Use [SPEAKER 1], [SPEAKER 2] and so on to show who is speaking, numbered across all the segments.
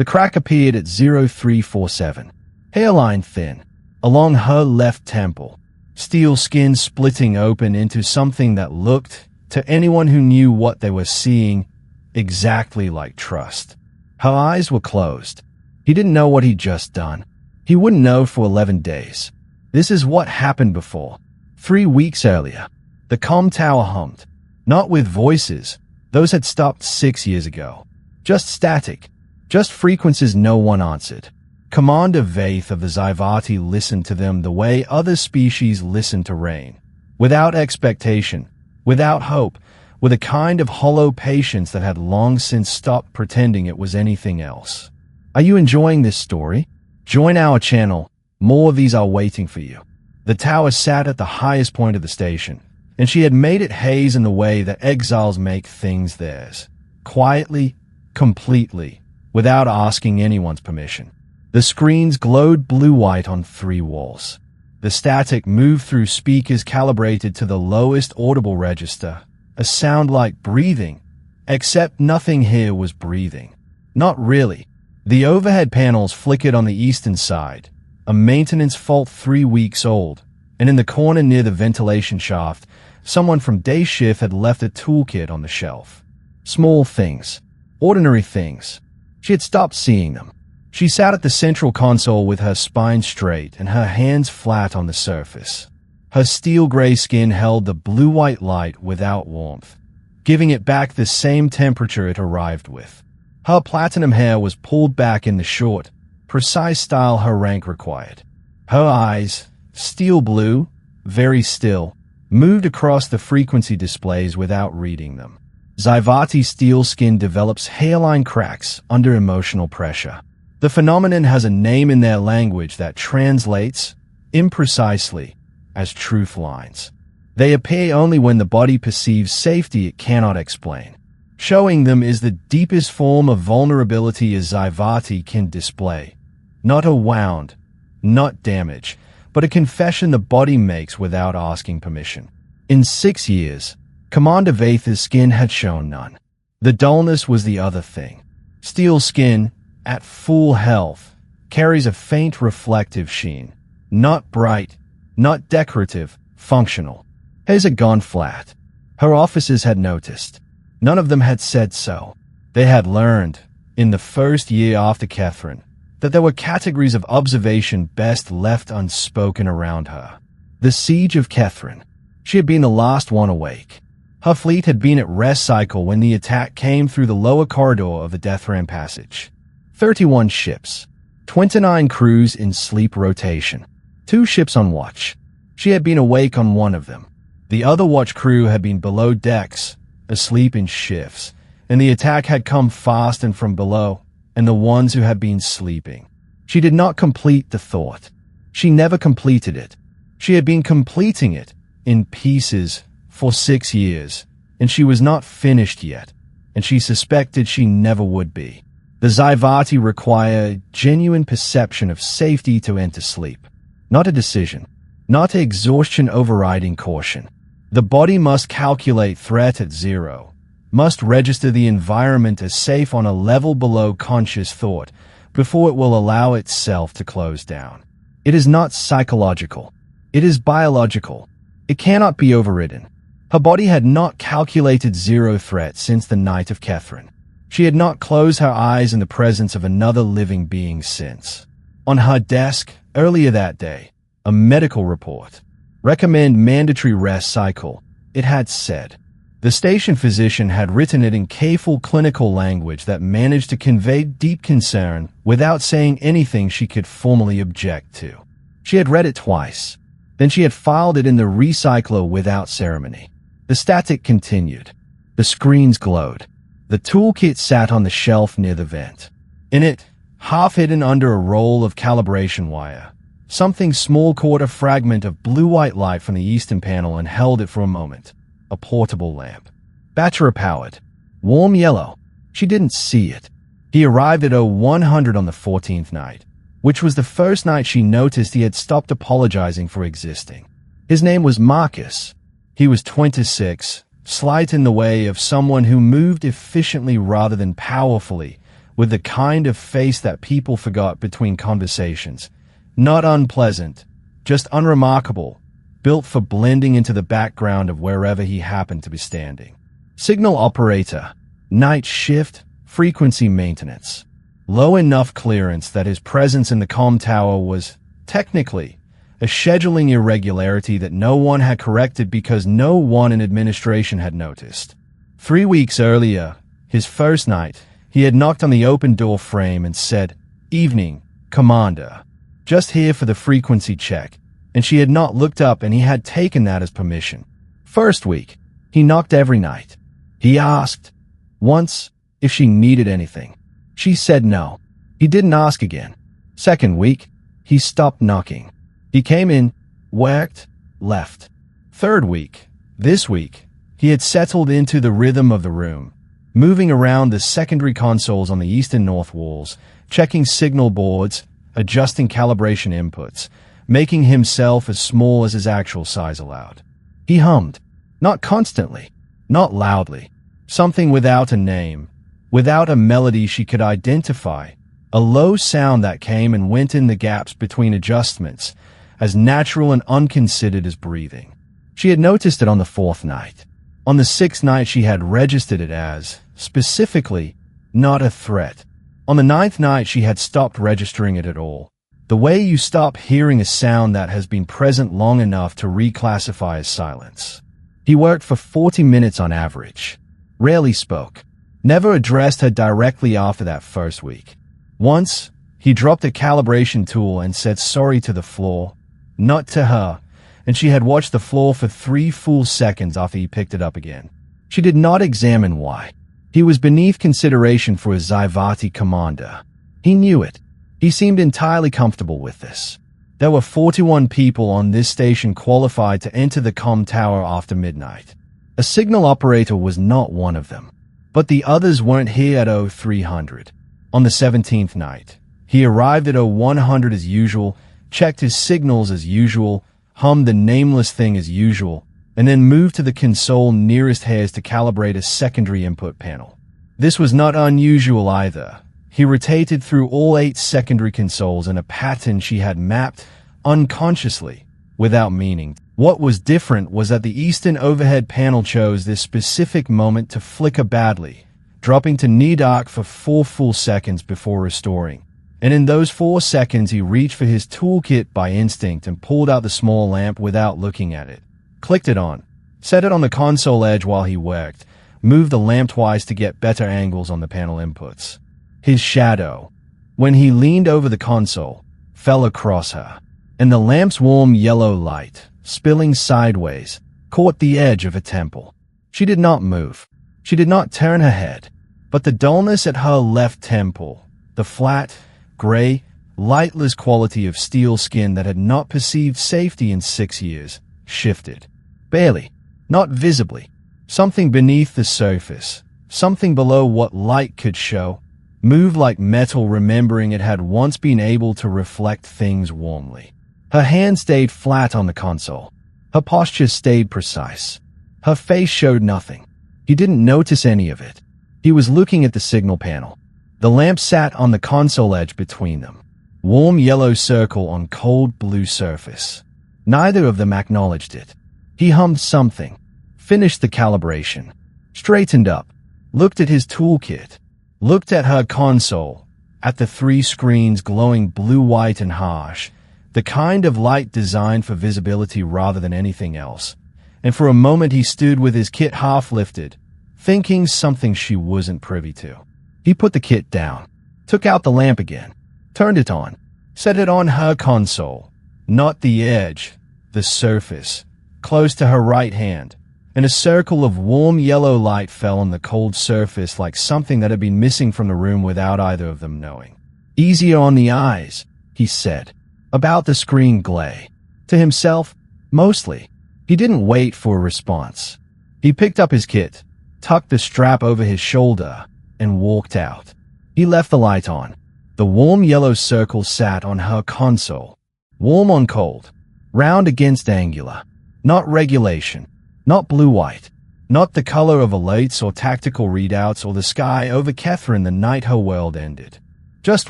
[SPEAKER 1] The crack appeared at 0347. Hairline thin, along her left temple. Steel skin splitting open into something that looked, to anyone who knew what they were seeing, exactly like trust. Her eyes were closed. He didn't know what he'd just done. He wouldn't know for 11 days. This is what happened before. 3 weeks earlier. The comm tower hummed. Not with voices. Those had stopped 6 years ago. Just static. Just frequencies no one answered. Commander Vaith of the Zyvati listened to them the way other species listen to rain. Without expectation. Without hope. With a kind of hollow patience that had long since stopped pretending it was anything else. Are you enjoying this story? Join our channel. More of these are waiting for you. The tower sat at the highest point of the station, and she had made it haze in the way that exiles make things theirs. Quietly, completely, without asking anyone's permission. The screens glowed blue-white on 3 walls. The static moved through speakers calibrated to the lowest audible register, a sound like breathing, except nothing here was breathing. Not really. The overhead panels flickered on the eastern side, a maintenance fault 3 weeks old, and in the corner near the ventilation shaft, someone from day shift had left a toolkit on the shelf. Small things. Ordinary things. She had stopped seeing them. She sat at the central console with her spine straight and her hands flat on the surface. Her steel-gray skin held the blue-white light without warmth, giving it back the same temperature it arrived with. Her platinum hair was pulled back in the short, precise style her rank required. Her eyes, steel blue, very still, moved across the frequency displays without reading them. Zyvati steel skin develops hairline cracks under emotional pressure. The phenomenon has a name in their language that translates, imprecisely, as truth lines. They appear only when the body perceives safety it cannot explain. Showing them is the deepest form of vulnerability a Zyvati can display. Not a wound, not damage, but a confession the body makes without asking permission. In 6 years, Commander Vaith's skin had shown none. The dullness was the other thing. Steel skin, at full health, carries a faint reflective sheen. Not bright, not decorative, functional. Hers had gone flat. Her officers had noticed. None of them had said so. They had learned, in the first year after Catherine, that there were categories of observation best left unspoken around her. The siege of Catherine. She had been the last one awake. Her fleet had been at rest cycle when the attack came through the lower corridor of the Deathram Passage. 31 ships. 29 crews in sleep rotation. 2 ships on watch. She had been awake on one of them. The other watch crew had been below decks, asleep in shifts, and the attack had come fast and from below, and the ones who had been sleeping. She did not complete the thought. She never completed it. She had been completing it, in pieces, for 6 years, and she was not finished yet, and she suspected she never would be. The Zyvati require genuine perception of safety to enter sleep. Not a decision. Not exhaustion overriding caution. The body must calculate threat at 0, must register the environment as safe on a level below conscious thought before it will allow itself to close down. It is not psychological. It is biological. It cannot be overridden. Her body had not calculated 0 threat since the night of Catherine. She had not closed her eyes in the presence of another living being since. On her desk, earlier that day, a medical report. Recommend mandatory rest cycle, it had said. The station physician had written it in careful clinical language that managed to convey deep concern without saying anything she could formally object to. She had read it twice. Then she had filed it in the recycler without ceremony. The static continued. The screens glowed. The toolkit sat on the shelf near the vent. In it, half hidden under a roll of calibration wire, something small caught a fragment of blue-white light from the eastern panel and held it for a moment. A portable lamp. Battery-powered. Warm yellow. She didn't see it. He arrived at 0100 on the 14th night, which was the first night she noticed he had stopped apologizing for existing. His name was Marcus. He was 26, slight in the way of someone who moved efficiently rather than powerfully, with the kind of face that people forgot between conversations. Not unpleasant, just unremarkable, built for blending into the background of wherever he happened to be standing. Signal operator, night shift, frequency maintenance. Low enough clearance that his presence in the comm tower was, technically, a scheduling irregularity that no one had corrected because no one in administration had noticed. 3 weeks earlier, his first night, he had knocked on the open door frame and said, "Evening, Commander. Just here for the frequency check," and she had not looked up and he had taken that as permission. First week, he knocked every night. He asked, once, if she needed anything. She said no. He didn't ask again. Second week, he stopped knocking. He came in, worked, left. Third week, this week, he had settled into the rhythm of the room, moving around the secondary consoles on the east and north walls, checking signal boards, adjusting calibration inputs, making himself as small as his actual size allowed. He hummed, not constantly, not loudly, something without a name, without a melody she could identify, a low sound that came and went in the gaps between adjustments, as natural and unconsidered as breathing. She had noticed it on the fourth night. On the sixth night she had registered it as, specifically, not a threat. On the ninth night she had stopped registering it at all. The way you stop hearing a sound that has been present long enough to reclassify as silence. He worked for 40 minutes on average. Rarely spoke. Never addressed her directly after that first week. Once, he dropped a calibration tool and said sorry to the floor, not to her, and she had watched the floor for 3 full seconds after he picked it up again. She did not examine why. He was beneath consideration for his Zivati commander. He knew it. He seemed entirely comfortable with this. There were 41 people on this station qualified to enter the comm tower after midnight. A signal operator was not one of them. But the others weren't here at 0300. On the 17th night, he arrived at 0100 as usual, checked his signals as usual, hummed the nameless thing as usual, and then moved to the console nearest his to calibrate a secondary input panel. This was not unusual either. He rotated through all 8 secondary consoles in a pattern she had mapped unconsciously, without meaning. What was different was that the eastern overhead panel chose this specific moment to flicker badly, dropping to knee dark for 4 full seconds before restoring. And in those 4 seconds he reached for his toolkit by instinct and pulled out the small lamp without looking at it. Clicked it on, set it on the console edge while he worked, moved the lamp twice to get better angles on the panel inputs. His shadow, when he leaned over the console, fell across her, and the lamp's warm yellow light, spilling sideways, caught the edge of a temple. She did not move. She did not turn her head, but the dullness at her left temple, the flat, gray, lightless quality of steel skin that had not perceived safety in 6 years, shifted. Barely, not visibly. Something beneath the surface, something below what light could show, moved like metal, remembering it had once been able to reflect things warmly. Her hand stayed flat on the console. Her posture stayed precise. Her face showed nothing. He didn't notice any of it. He was looking at the signal panel. The lamp sat on the console edge between them. Warm yellow circle on cold blue surface. Neither of them acknowledged it. He hummed something, finished the calibration, straightened up, looked at his toolkit, looked at her console, at the 3 screens glowing blue-white and harsh, the kind of light designed for visibility rather than anything else. And for a moment he stood with his kit half lifted, thinking something she wasn't privy to. He put the kit down, took out the lamp again, turned it on, set it on her console, not the edge, the surface, close to her right hand, and a circle of warm yellow light fell on the cold surface like something that had been missing from the room without either of them knowing. "Easier on the eyes," he said, about the screen glare. To himself, mostly. He didn't wait for a response. He picked up his kit, tucked the strap over his shoulder, and walked out. He left the light on. The warm yellow circle sat on her console, warm on cold, round against angular. Not regulation, not blue-white, Not the color of alerts or tactical readouts or the sky over Catherine the night her world ended. Just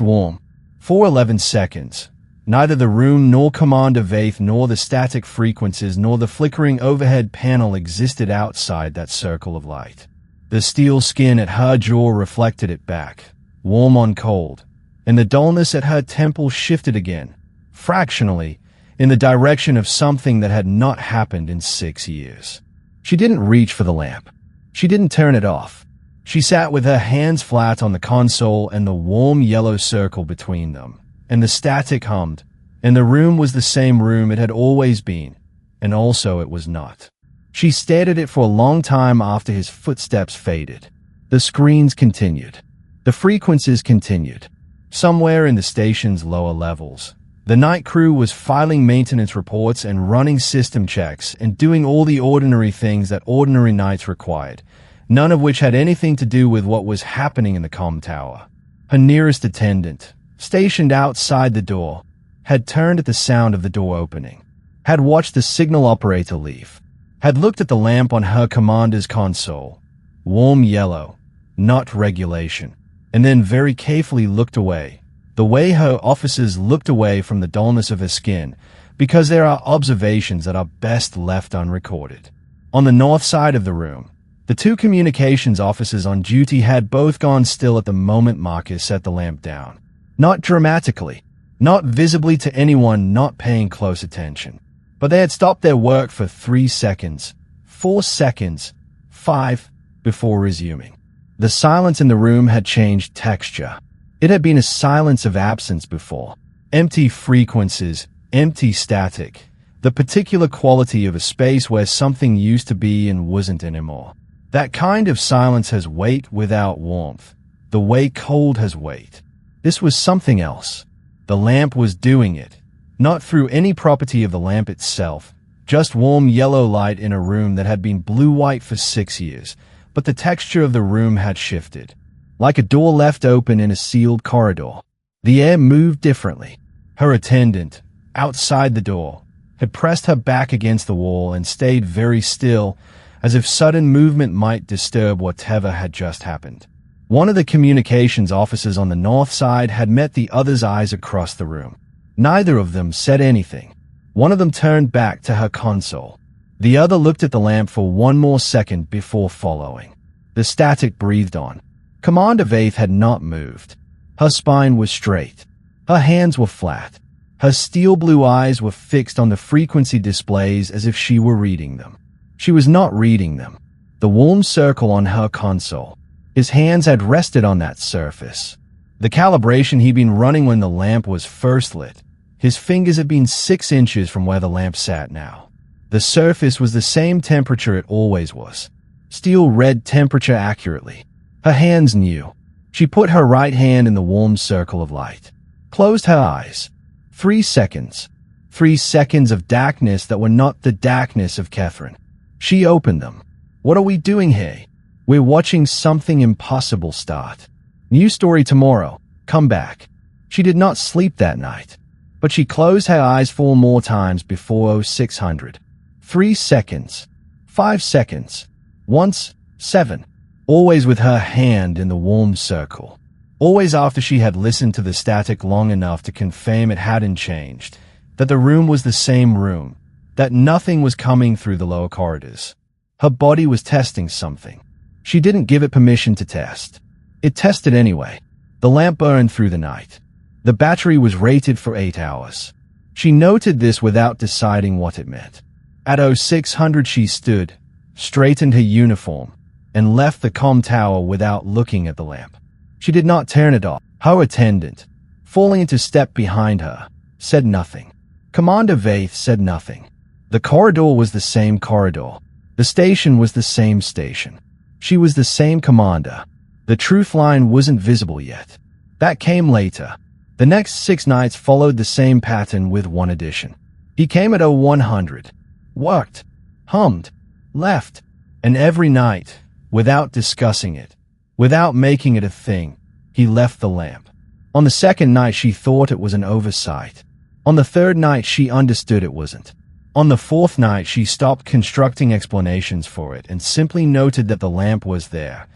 [SPEAKER 1] warm. For 11 seconds. Neither the room nor Commander Vaith nor the static frequencies nor the flickering overhead panel existed outside that circle of light. The steel skin at her jaw reflected it back, warm on cold, and the dullness at her temple shifted again, fractionally, in the direction of something that had not happened in 6 years. She didn't reach for the lamp. She didn't turn it off. She sat with her hands flat on the console and the warm yellow circle between them, and the static hummed, and the room was the same room it had always been, and also it was not. She stared at it for a long time after his footsteps faded. The screens continued. The frequencies continued. Somewhere in the station's lower levels, the night crew was filing maintenance reports and running system checks and doing all the ordinary things that ordinary nights required, none of which had anything to do with what was happening in the comm tower. Her nearest attendant, stationed outside the door, had turned at the sound of the door opening, had watched the signal operator leave, had looked at the lamp on her commander's console, warm yellow, not regulation, and then very carefully looked away, the way her officers looked away from the dullness of her skin, because there are observations that are best left unrecorded. On the north side of the room, the two communications officers on duty had both gone still at the moment Marcus set the lamp down. Not dramatically, not visibly to anyone not paying close attention, but they had stopped their work for 3 seconds, 4 seconds, 5, before resuming. The silence in the room had changed texture. It had been a silence of absence before. Empty frequencies, empty static, the particular quality of a space where something used to be and wasn't anymore. That kind of silence has weight without warmth, the way cold has weight. This was something else. The lamp was doing it, not through any property of the lamp itself, just warm yellow light in a room that had been blue-white for 6 years, but the texture of the room had shifted. Like a door left open in a sealed corridor. The air moved differently. Her attendant, outside the door, had pressed her back against the wall and stayed very still, as if sudden movement might disturb whatever had just happened. One of the communications officers on the north side had met the other's eyes across the room. Neither of them said anything. One of them turned back to her console. The other looked at the lamp for one more second before following. The static breathed on. Commander Vaith had not moved. Her spine was straight. Her hands were flat. Her steel blue eyes were fixed on the frequency displays as if she were reading them. She was not reading them. The warm circle on her console. His hands had rested on that surface. The calibration he'd been running when the lamp was first lit. His fingers had been 6 inches from where the lamp sat now. The surface was the same temperature it always was. Steel read temperature accurately. Her hands knew. She put her right hand in the warm circle of light. Closed her eyes. 3 seconds. 3 seconds of darkness that were not the darkness of Catherine. She opened them. What are we doing here? We're watching something impossible start. New story tomorrow. Come back. She did not sleep that night, but she closed her eyes 4 more times before 0600. 3 seconds. 5 seconds. Once. 7. Always with her hand in the warm circle. Always after she had listened to the static long enough to confirm it hadn't changed, that the room was the same room, that nothing was coming through the lower corridors. Her body was testing something. She didn't give it permission to test. It tested anyway. The lamp burned through the night. The battery was rated for 8 hours. She noted this without deciding what it meant. At 0600 she stood, straightened her uniform, and left the comm tower without looking at the lamp. She did not turn it off. Her attendant, falling into step behind her, said nothing. Commander Vaith said nothing. The corridor was the same corridor. The station was the same station. She was the same commander. The truth line wasn't visible yet. That came later. The next 6 nights followed the same pattern with one addition. He came at 0100, worked, hummed, left, and every night, without discussing it, without making it a thing, he left the lamp. On the second night she thought it was an oversight. On the third night she understood it wasn't. On the fourth night, she stopped constructing explanations for it and simply noted that the lamp was there,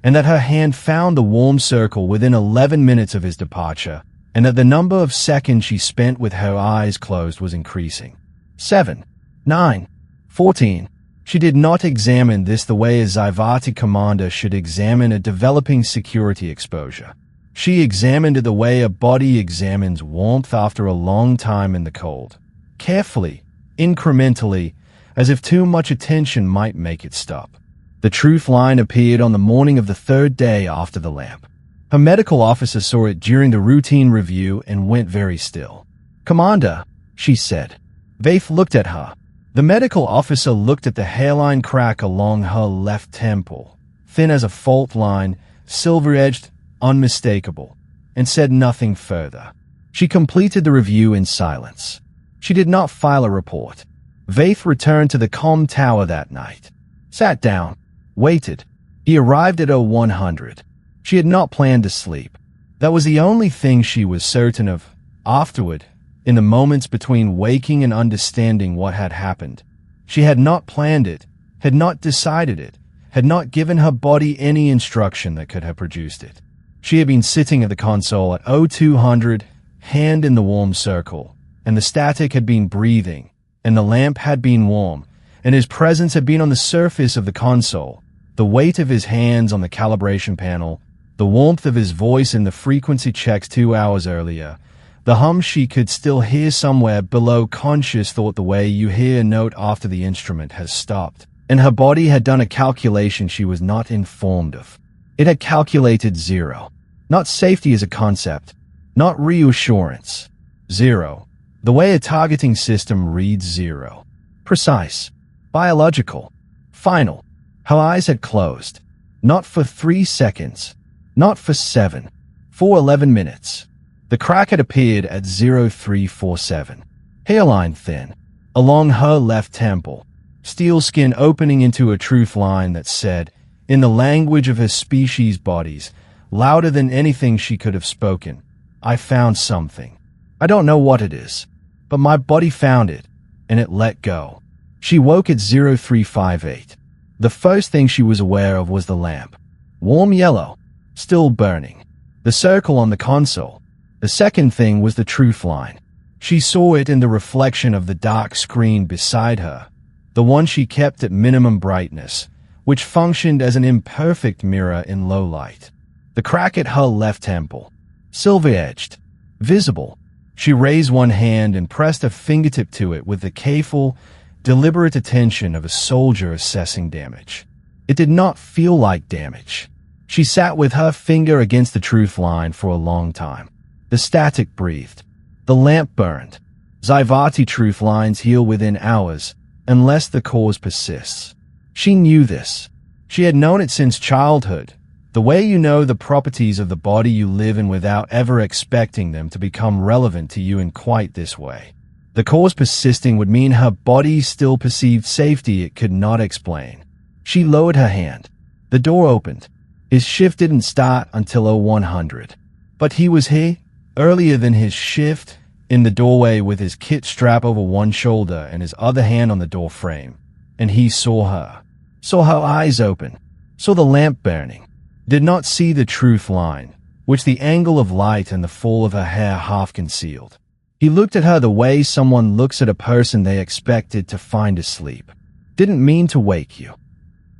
[SPEAKER 1] and that her hand found the warm circle within 11 minutes of his departure, and that the number of seconds she spent with her eyes closed was increasing. 7, 9, 14. She did not examine this the way a Zyvati commander should examine a developing security exposure. She examined it the way a body examines warmth after a long time in the cold. Carefully, incrementally, as if too much attention might make it stop. The truth line appeared on the morning of the third day after the lamp. Her medical officer saw it during the routine review and went very still. "Commander," she said. Vaith looked at her. The medical officer looked at the hairline crack along her left temple, thin as a fault line, silver-edged, unmistakable, and said nothing further. She completed the review in silence. She did not file a report. Vaith returned to the comm tower that night. Sat down. Waited. He arrived at 0100. She had not planned to sleep. That was the only thing she was certain of. Afterward, in the moments between waking and understanding what had happened, she had not planned it, had not decided it, had not given her body any instruction that could have produced it. She had been sitting at the console at 0200, hand in the warm circle, and the static had been breathing, and the lamp had been warm, and his presence had been on the surface of the console, the weight of his hands on the calibration panel, the warmth of his voice in the frequency checks 2 hours earlier, the hum she could still hear somewhere below conscious thought the way you hear a note after the instrument has stopped. And her body had done a calculation she was not informed of. It had calculated 0. Not safety as a concept. Not reassurance. 0. The way a targeting system reads 0. Precise. Biological. Final. Her eyes had closed. Not for 3 seconds. Not for 7. For 11 minutes. The crack had appeared at 0347. Hairline thin. Along her left temple. Steel skin opening into a truth line that said, in the language of her species' bodies, louder than anything she could have spoken, "I found something. I don't know what it is, but my body found it, and it let go." She woke at 0358. The first thing she was aware of was the lamp. Warm yellow, still burning. The circle on the console. The second thing was the truth line. She saw it in the reflection of the dark screen beside her, the one she kept at minimum brightness, which functioned as an imperfect mirror in low light. The crack at her left temple. Silver-edged. Visible. She raised one hand and pressed a fingertip to it with the careful, deliberate attention of a soldier assessing damage. It did not feel like damage. She sat with her finger against the truth line for a long time. The static breathed. The lamp burned. Zyvati truth lines heal within hours, unless the cause persists. She knew this. She had known it since childhood, the way you know the properties of the body you live in without ever expecting them to become relevant to you in quite this way. The cause persisting would mean her body still perceived safety it could not explain. She lowered her hand. The door opened. His shift didn't start until 0100. But he was here, earlier than his shift, in the doorway with his kit strap over one shoulder and his other hand on the door frame. And he saw her. Saw her eyes open. Saw the lamp burning. Did not see the truth line, which the angle of light and the fall of her hair half concealed. He looked at her the way someone looks at a person they expected to find asleep. Didn't mean to wake you.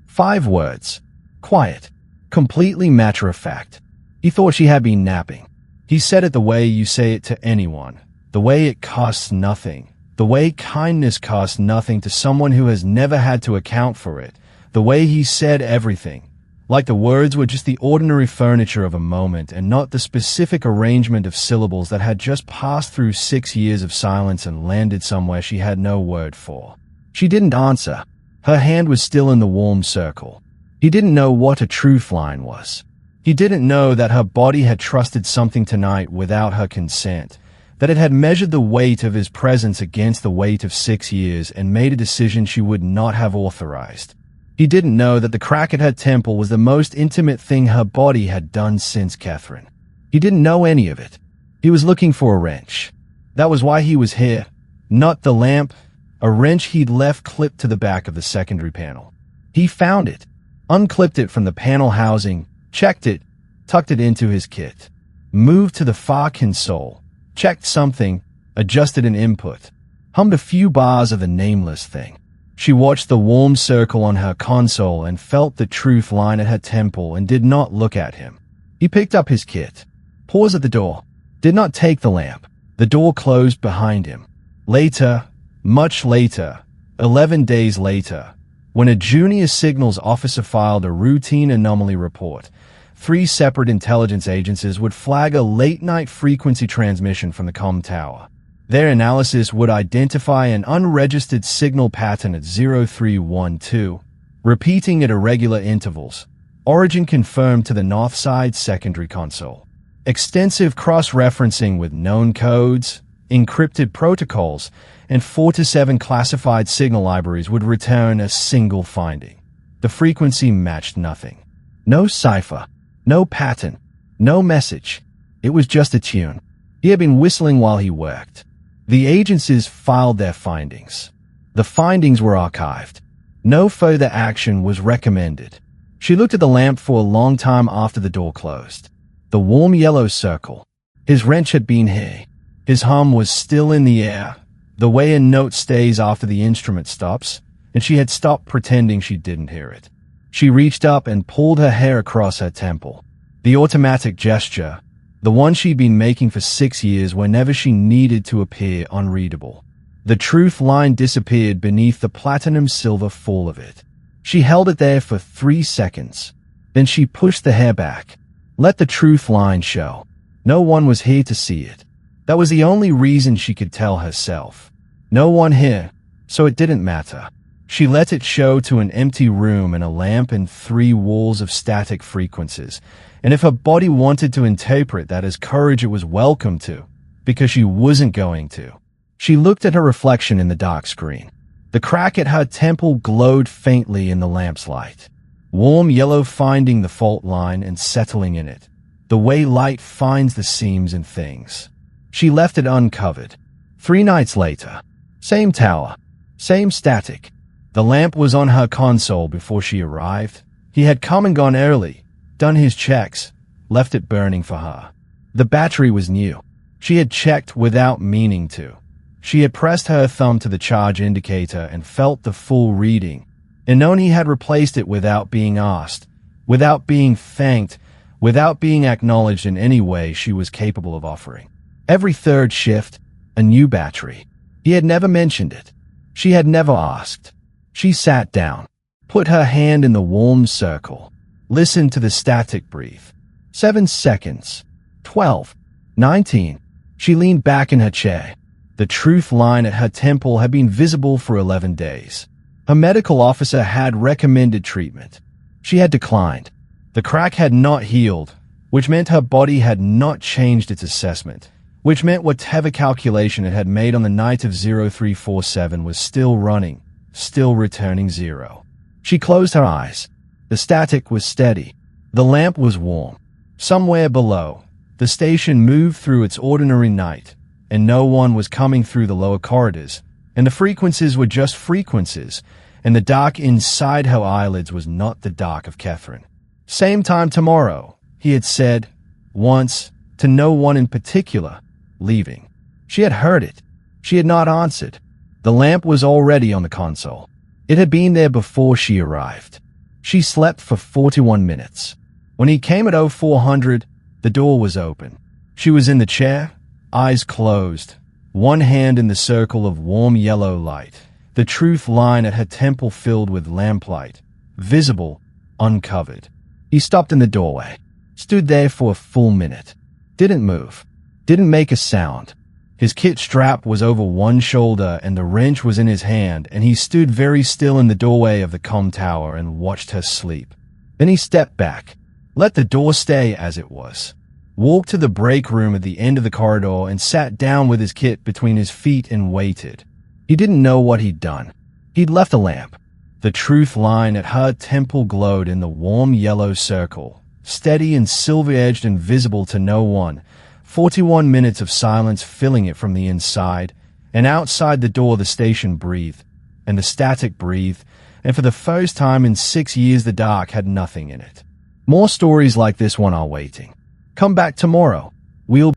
[SPEAKER 1] 5 words. Quiet. Completely matter-of-fact. He thought she had been napping. He said it the way you say it to anyone. The way it costs nothing. The way kindness costs nothing to someone who has never had to account for it. The way he said everything. Like the words were just the ordinary furniture of a moment and not the specific arrangement of syllables that had just passed through 6 years of silence and landed somewhere she had no word for. She didn't answer. Her hand was still in the warm circle. He didn't know what a truth line was. He didn't know that her body had trusted something tonight without her consent, that it had measured the weight of his presence against the weight of 6 years and made a decision she would not have authorized. He didn't know that the crack at her temple was the most intimate thing her body had done since Catherine. He didn't know any of it. He was looking for a wrench. That was why he was here. Not the lamp, a wrench he'd left clipped to the back of the secondary panel. He found it, unclipped it from the panel housing, checked it, tucked it into his kit, moved to the far console, checked something, adjusted an input, hummed a few bars of the nameless thing. She watched the warm circle on her console and felt the truth line at her temple and did not look at him. He picked up his kit, paused at the door, did not take the lamp. The door closed behind him. Later, much later, 11 days later, when a junior signals officer filed a routine anomaly report, 3 separate intelligence agencies would flag a late-night frequency transmission from the comm tower. Their analysis would identify an unregistered signal pattern at 0312, repeating at irregular intervals. Origin confirmed to the north side secondary console. Extensive cross-referencing with known codes, encrypted protocols, and 4 to 7 classified signal libraries would return a single finding. The frequency matched nothing. No cipher, no pattern, no message. It was just a tune. He had been whistling while he worked. The agencies filed their findings. The findings were archived. No further action was recommended. She looked at the lamp for a long time after the door closed. The warm yellow circle. His wrench had been here. His hum was still in the air, the way a note stays after the instrument stops, and she had stopped pretending she didn't hear it. She reached up and pulled her hair across her temple. The automatic gesture, the one she'd been making for 6 years whenever she needed to appear unreadable. The truth line disappeared beneath the platinum-silver fall of it. She held it there for 3 seconds. Then she pushed the hair back. Let the truth line show. No one was here to see it. That was the only reason she could tell herself. No one here, so it didn't matter. She let it show to an empty room and a lamp and 3 walls of static frequencies. And if her body wanted to interpret that as courage, it was welcome to, because she wasn't going to. She looked at her reflection in the dark screen. The crack at her temple glowed faintly in the lamp's light. Warm yellow finding the fault line and settling in it, the way light finds the seams in things. She left it uncovered. 3 nights later. Same tower. Same static. The lamp was on her console before she arrived. He had come and gone early, done his checks, left it burning for her. The battery was new. She had checked without meaning to. She had pressed her thumb to the charge indicator and felt the full reading, and known he had replaced it without being asked, without being thanked, without being acknowledged in any way she was capable of offering. Every 3rd shift, a new battery. He had never mentioned it. She had never asked. She sat down, put her hand in the warm circle, listened to the static breathe. 7 seconds. 12. 19. She leaned back in her chair. The truth line at her temple had been visible for 11 days. Her medical officer had recommended treatment. She had declined. The crack had not healed, which meant her body had not changed its assessment, which meant whatever calculation it had made on the night of 0347 was still running, still returning 0. She closed her eyes. The static was steady. The lamp was warm. Somewhere below, the station moved through its ordinary night, and no one was coming through the lower corridors, and the frequencies were just frequencies, and the dark inside her eyelids was not the dark of Catherine. Same time tomorrow, he had said, once, to no one in particular, leaving. She had heard it. She had not answered. The lamp was already on the console. It had been there before she arrived. She slept for 41 minutes. When he came at 0400, the door was open. She was in the chair, eyes closed, one hand in the circle of warm yellow light, the truth line at her temple filled with lamplight, visible, uncovered. He stopped in the doorway, stood there for a full minute, didn't move, didn't make a sound. His kit strap was over one shoulder and the wrench was in his hand, and he stood very still in the doorway of the comm tower and watched her sleep. Then he stepped back, let the door stay as it was, walked to the break room at the end of the corridor and sat down with his kit between his feet and waited. He didn't know what he'd done. He'd left a lamp. The truth line at her temple glowed in the warm yellow circle, steady and silver-edged and visible to no one. 41 minutes of silence filling it from the inside, And outside the door the station breathed, and the static breathed, and for the first time in 6 years the dark had nothing in it. More stories like this one are waiting. Come back tomorrow. We'll